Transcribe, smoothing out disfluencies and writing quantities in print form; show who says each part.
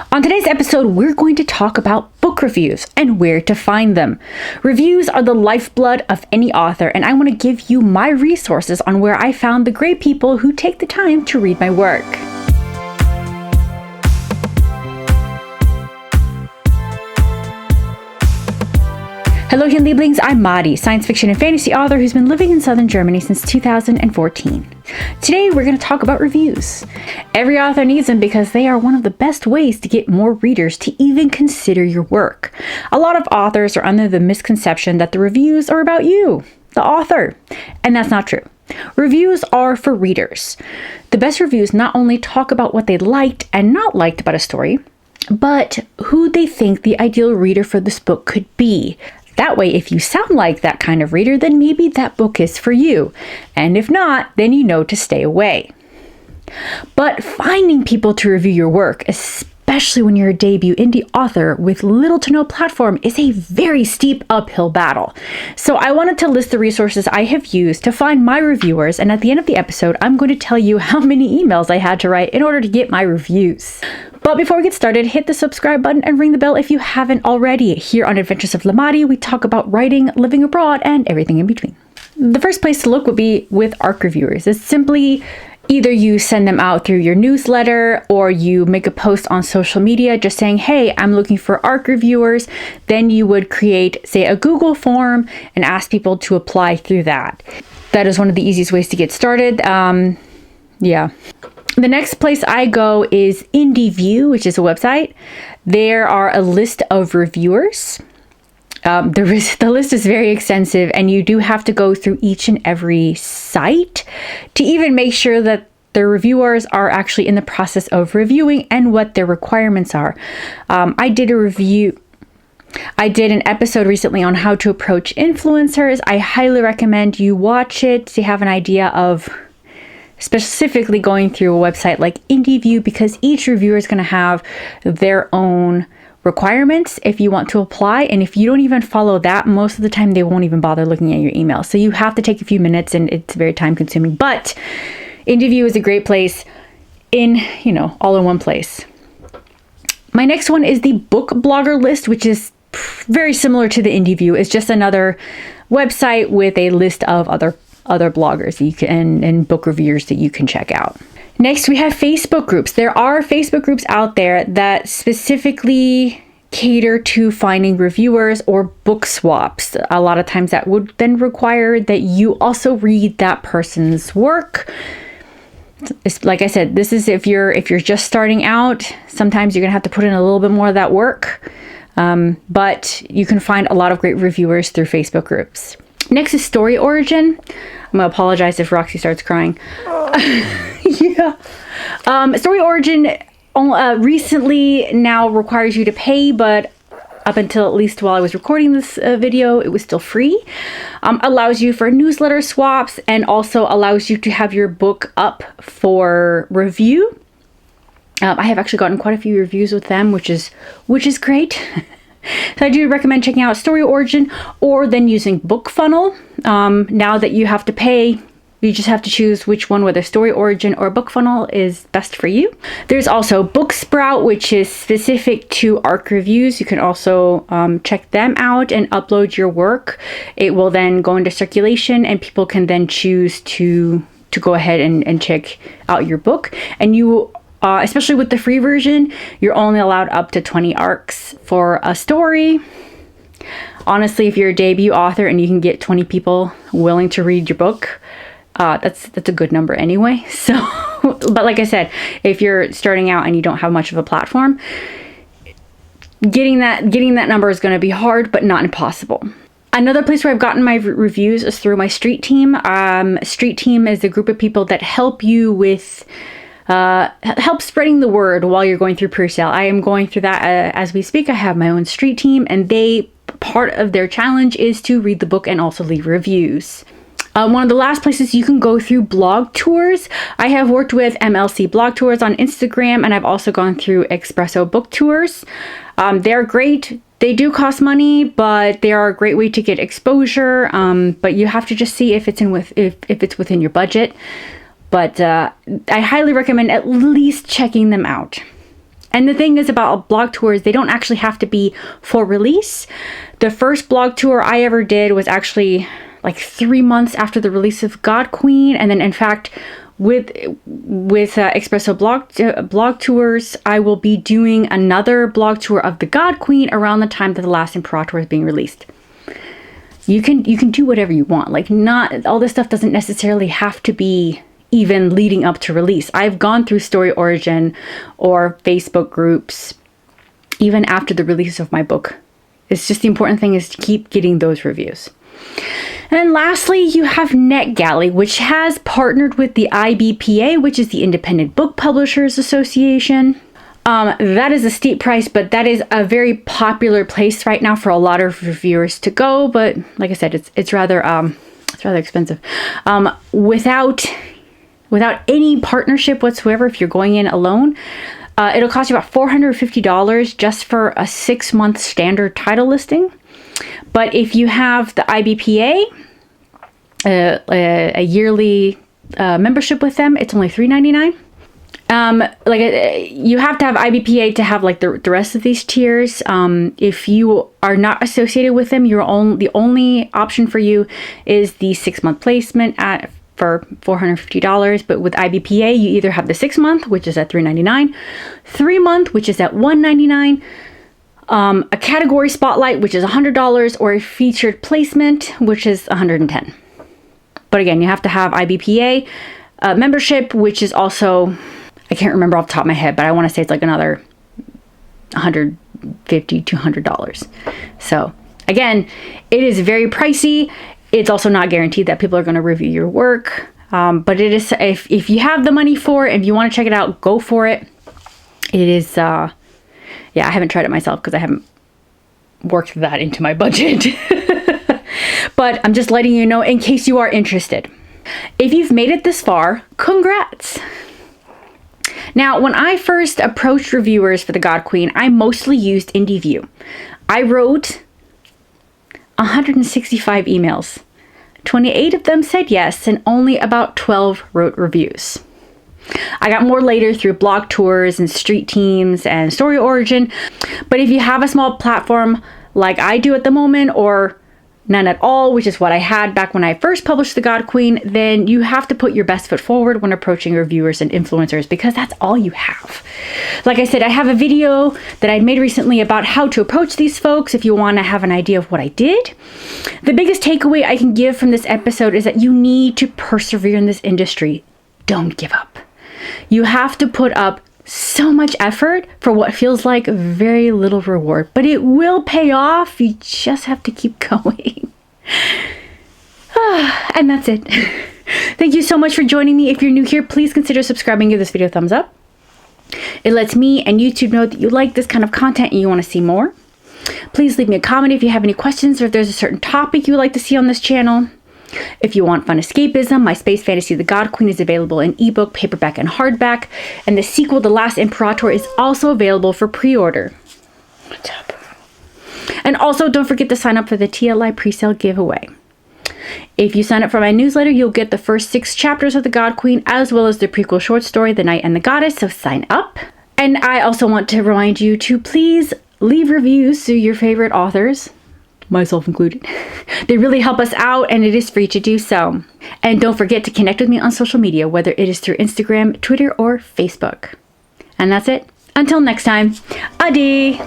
Speaker 1: On today's episode, we're going to talk about book reviews and where to find them. Reviews are the lifeblood of any author, and I want to give you my resources on where I found the great people who take the time to read my work. Hello, Liebelings. I'm Madi, science fiction and fantasy author who's been living in southern Germany since 2014. Today, we're going to talk about reviews. Every author needs them because they are one of the best ways to get more readers to even consider your work. A lot of authors are under the misconception that the reviews are about you, the author, and that's not true. Reviews are for readers. The best reviews not only talk about what they liked and not liked about a story, but who they think the ideal reader for this book could be. That way, if you sound like that kind of reader, then maybe that book is for you. And if not, then you know to stay away. But finding people to review your work, especially when you're a debut indie author with little to no platform, is a very steep uphill battle. So I wanted to list the resources I have used to find my reviewers, and at the end of the episode, I'm going to tell you how many emails I had to write in order to get my reviews. But before we get started, hit the subscribe button and ring the bell if you haven't already. Here on Adventures of Lamadi, we talk about writing, living abroad, and everything in between. The first place to look would be with ARC reviewers. It's simply either you send them out through your newsletter or you make a post on social media just saying, hey, I'm looking for ARC reviewers. Then you would create, say, a Google form and ask people to apply through that. That is one of the easiest ways to get started. The next place I go is IndieView, which is a website. There are a list of reviewers. The list is very extensive, and you do have to go through each and every site to even make sure that the reviewers are actually in the process of reviewing and what their requirements are. I did an episode recently on how to approach influencers. I highly recommend you watch it to have an idea of specifically going through a website like IndieView, because each reviewer is going to have their own requirements if you want to apply. And if you don't even follow that, most of the time they won't even bother looking at your email. So you have to take a few minutes, and it's very time consuming. But IndieView is a great place all in one place. My next one is the book blogger list, which is very similar to the IndieView. It's just another website with a list of other bloggers that you can, and book reviewers that you can check out. Next, we have Facebook groups. There are Facebook groups out there that specifically cater to finding reviewers or book swaps. A lot of times that would then require that you also read that person's work. It's, like I said, this is if you're just starting out, sometimes you're gonna have to put in a little bit more of that work. But you can find a lot of great reviewers through Facebook groups. Next is Story Origin. I'm going to apologize if Roxy starts crying. Story Origin recently now requires you to pay, but up until at least while I was recording this video, it was still free. Allows you for newsletter swaps, and also allows you to have your book up for review. I have actually gotten quite a few reviews with them, which is great. So I do recommend checking out Story Origin, or then using BookFunnel. Now that you have to pay, you just have to choose which one, whether Story Origin or BookFunnel is best for you. There's also Booksprout, which is specific to ARC reviews. You can also check them out and upload your work. It will then go into circulation, and people can then choose to go ahead and check out your book. And you especially with the free version, you're only allowed up to 20 ARCs for a story. Honestly, if you're a debut author and you can get 20 people willing to read your book, that's a good number anyway. So, but like I said, if you're starting out and you don't have much of a platform, getting that number is going to be hard, but not impossible. Another place where I've gotten my reviews is through my Street Team. Street Team is a group of people that help you with help spreading the word while you're going through pre-sale. I am going through that as we speak. I have my own Street Team, and part of their challenge is to read the book and also leave reviews. One of the last places you can go through blog tours. I have worked with MLC blog tours on Instagram, and I've also gone through Espresso book tours. They're great. They do cost money, but they are a great way to get exposure. But you have to just see if it's within your budget. But I highly recommend at least checking them out. And the thing is about blog tours, they don't actually have to be for release. The first blog tour I ever did was actually like 3 months after the release of God Queen. And then in fact, with Espresso blog tours, I will be doing another blog tour of the God Queen around the time that the last Imperator is being released. You can do whatever you want. Like, not all this stuff doesn't necessarily have to be even leading up to release. I've gone through Story Origin or Facebook groups even after the release of my book. It's just, the important thing is to keep getting those reviews. And lastly, you have NetGalley, which has partnered with the IBPA, which is the Independent Book Publishers Association. That is a steep price, but that is a very popular place right now for a lot of reviewers to go. But like I said, it's rather expensive. Without any partnership whatsoever, if you're going in alone, it'll cost you about $450 just for a 6-month standard title listing. But if you have the IBPA, a yearly membership with them, it's only $3.99. You have to have IBPA to have like the rest of these tiers. If you are not associated with them, the only option for you is the 6-month placement for $450. But with IBPA, you either have the 6-month, which is at $3.99, 3-month, which is at $199, a category spotlight, which is $100, or a featured placement, which is $110. But again, you have to have IBPA membership, which is also, I can't remember off the top of my head, but I want to say it's like another $150, $200. So again, it is very pricey. It's also not guaranteed that people are going to review your work. But it is, if you have the money for it, if you want to check it out, go for it. It is, yeah, I haven't tried it myself because I haven't worked that into my budget. But I'm just letting you know in case you are interested. If you've made it this far, congrats. Now, when I first approached reviewers for the God Queen, I mostly used IndieView. I wrote 165 emails. 28 of them said yes, and only about 12 wrote reviews. I got more later through blog tours and street teams and Story Origin. But if you have a small platform like I do at the moment, or none at all, which is what I had back when I first published The God Queen, then you have to put your best foot forward when approaching reviewers and influencers, because that's all you have. Like I said, I have a video that I made recently about how to approach these folks if you want to have an idea of what I did. The biggest takeaway I can give from this episode is that you need to persevere in this industry. Don't give up. You have to put up so much effort for what feels like very little reward, but it will pay off. You just have to keep going. And that's it. Thank you so much for joining me. If you're new here, please consider subscribing, give this video a thumbs up. It lets me and YouTube know that you like this kind of content and you want to see more. Please leave me a comment if you have any questions or if there's a certain topic you would like to see on this channel. If you want fun escapism, my space fantasy The God Queen is available in ebook, paperback, and hardback, and the sequel The Last Imperator is also available for pre-order. What's up? And also, don't forget to sign up for the TLI presale giveaway. If you sign up for my newsletter, you'll get the first 6 chapters of The God Queen, as well as the prequel short story The Knight and the Goddess, so sign up. And I also want to remind you to please leave reviews to your favorite authors, myself included. They really help us out, and it is free to do so. And don't forget to connect with me on social media, whether it is through Instagram, Twitter, or Facebook. And that's it. Until next time, adi!